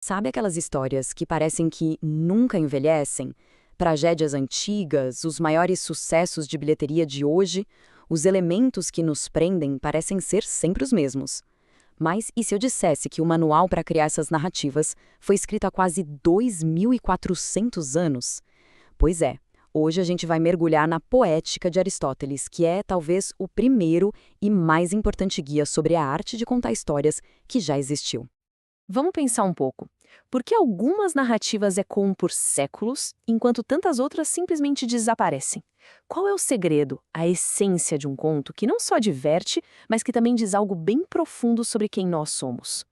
Sabe aquelas histórias que parecem que nunca envelhecem? Tragédias antigas, os maiores sucessos de bilheteria de hoje, os elementos que nos prendem parecem ser sempre os mesmos. Mas e se eu dissesse que o manual para criar essas narrativas foi escrito há quase 2.400 anos? Pois é, hoje a gente vai mergulhar na Poética de Aristóteles, que é talvez o primeiro e mais importante guia sobre a arte de contar histórias que já existiu. Vamos pensar um pouco. Por que algumas narrativas ecoam por séculos, enquanto tantas outras simplesmente desaparecem? Qual é o segredo, a essência de um conto que não só diverte, mas que também diz algo bem profundo sobre quem nós somos?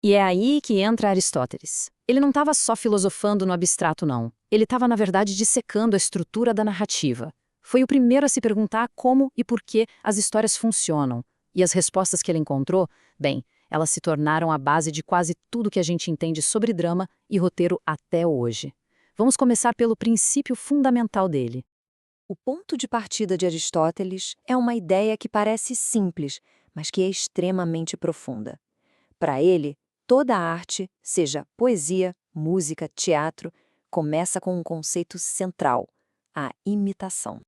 E é aí que entra Aristóteles. Ele não estava só filosofando no abstrato, não. Ele estava, na verdade, dissecando a estrutura da narrativa. Foi o primeiro a se perguntar como e por que as histórias funcionam. E as respostas que ele encontrou, bem, elas se tornaram a base de quase tudo que a gente entende sobre drama e roteiro até hoje. Vamos começar pelo princípio fundamental dele. O ponto de partida de Aristóteles é uma ideia que parece simples, mas que é extremamente profunda. Para ele, toda arte, seja poesia, música, teatro, começa com um conceito central: a imitação.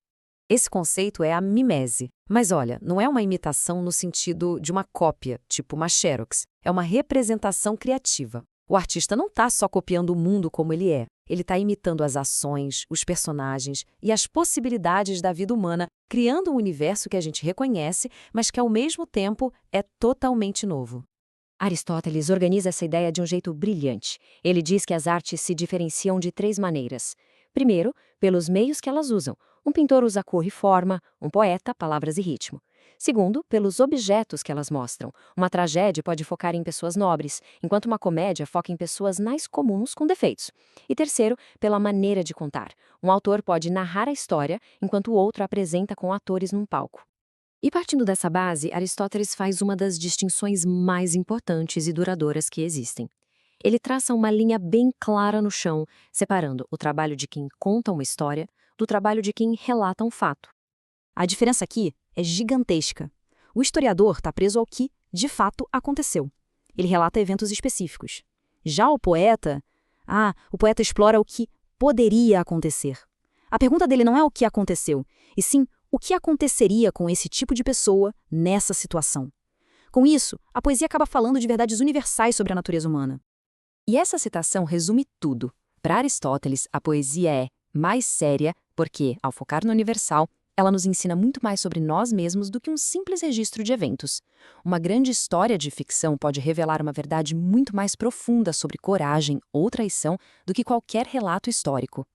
Esse conceito é a mimese. Mas olha, não é uma imitação no sentido de uma cópia, tipo uma xerox. É uma representação criativa. O artista não está só copiando o mundo como ele é. Ele está imitando as ações, os personagens e as possibilidades da vida humana, criando um universo que a gente reconhece, mas que ao mesmo tempo é totalmente novo. Aristóteles organiza essa ideia de um jeito brilhante. Ele diz que as artes se diferenciam de 3 maneiras. Primeiro, pelos meios que elas usam. Um pintor usa cor e forma, um poeta, palavras e ritmo. Segundo, pelos objetos que elas mostram. Uma tragédia pode focar em pessoas nobres, enquanto uma comédia foca em pessoas mais comuns com defeitos. E terceiro, pela maneira de contar. Um autor pode narrar a história, enquanto o outro a apresenta com atores num palco. E partindo dessa base, Aristóteles faz uma das distinções mais importantes e duradouras que existem. Ele traça uma linha bem clara no chão, separando o trabalho de quem conta uma história do trabalho de quem relata um fato. A diferença aqui é gigantesca. O historiador está preso ao que, de fato, aconteceu. Ele relata eventos específicos. Já o poeta explora o que poderia acontecer. A pergunta dele não é o que aconteceu, e sim o que aconteceria com esse tipo de pessoa nessa situação. Com isso, a poesia acaba falando de verdades universais sobre a natureza humana. E essa citação resume tudo. Para Aristóteles, a poesia é mais séria porque, ao focar no universal, ela nos ensina muito mais sobre nós mesmos do que um simples registro de eventos. Uma grande história de ficção pode revelar uma verdade muito mais profunda sobre coragem ou traição do que qualquer relato histórico.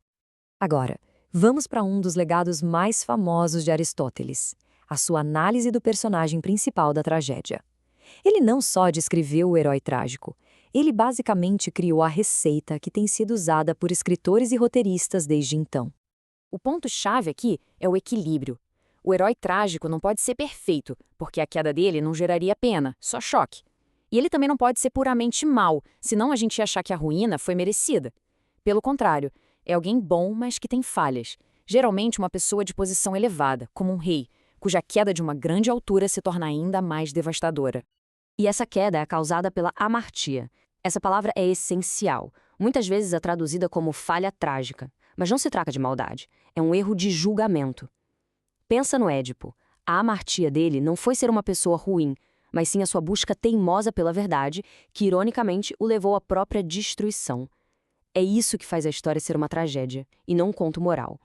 Agora, vamos para um dos legados mais famosos de Aristóteles, a sua análise do personagem principal da tragédia. Ele não só descreveu o herói trágico, ele basicamente criou a receita que tem sido usada por escritores e roteiristas desde então. O ponto-chave aqui é o equilíbrio. O herói trágico não pode ser perfeito, porque a queda dele não geraria pena, só choque. E ele também não pode ser puramente mau, senão a gente ia achar que a ruína foi merecida. Pelo contrário, é alguém bom, mas que tem falhas. Geralmente uma pessoa de posição elevada, como um rei, cuja queda de uma grande altura se torna ainda mais devastadora. E essa queda é causada pela amartia. Essa palavra é essencial. Muitas vezes é traduzida como falha trágica. Mas não se trata de maldade. É um erro de julgamento. Pensa no Édipo. A amartia dele não foi ser uma pessoa ruim, mas sim a sua busca teimosa pela verdade, que ironicamente o levou à própria destruição. É isso que faz a história ser uma tragédia, e não um conto moral.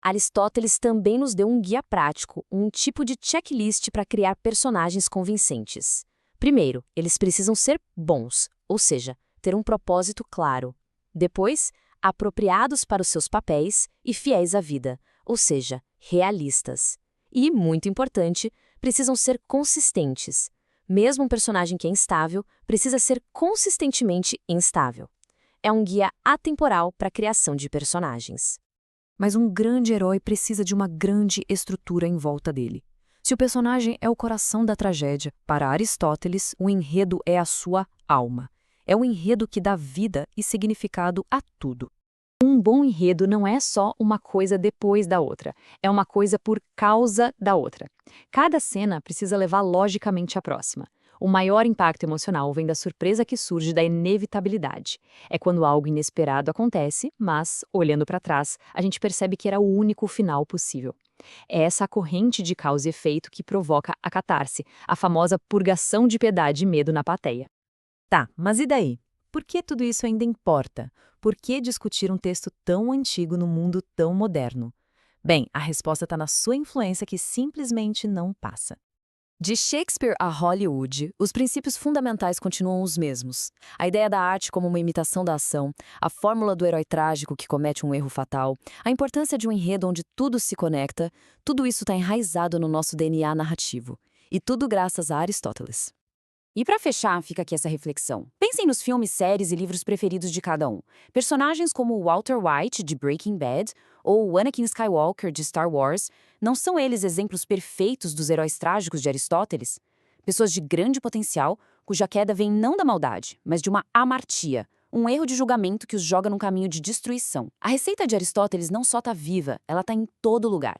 Aristóteles também nos deu um guia prático, um tipo de checklist para criar personagens convincentes. Primeiro, eles precisam ser bons, ou seja, ter um propósito claro. Depois, apropriados para os seus papéis e fiéis à vida, ou seja, realistas. E, muito importante, precisam ser consistentes. Mesmo um personagem que é instável, precisa ser consistentemente instável. É um guia atemporal para a criação de personagens. Mas um grande herói precisa de uma grande estrutura em volta dele. Se o personagem é o coração da tragédia, para Aristóteles, o enredo é a sua alma. É o enredo que dá vida e significado a tudo. Um bom enredo não é só uma coisa depois da outra, é uma coisa por causa da outra. Cada cena precisa levar logicamente à próxima. O maior impacto emocional vem da surpresa que surge da inevitabilidade. É quando algo inesperado acontece, mas, olhando para trás, a gente percebe que era o único final possível. É essa corrente de causa e efeito que provoca a catarse, a famosa purgação de piedade e medo na plateia. Tá, mas e daí? Por que tudo isso ainda importa? Por que discutir um texto tão antigo no mundo tão moderno? Bem, a resposta está na sua influência que simplesmente não passa. De Shakespeare a Hollywood, os princípios fundamentais continuam os mesmos. A ideia da arte como uma imitação da ação, a fórmula do herói trágico que comete um erro fatal, a importância de um enredo onde tudo se conecta, tudo isso está enraizado no nosso DNA narrativo. E tudo graças a Aristóteles. E para fechar, fica aqui essa reflexão. Pensem nos filmes, séries e livros preferidos de cada um. Personagens como Walter White, de Breaking Bad, ou Anakin Skywalker, de Star Wars, não são eles exemplos perfeitos dos heróis trágicos de Aristóteles? Pessoas de grande potencial, cuja queda vem não da maldade, mas de uma amartia, um erro de julgamento que os joga num caminho de destruição. A receita de Aristóteles não só está viva, ela está em todo lugar.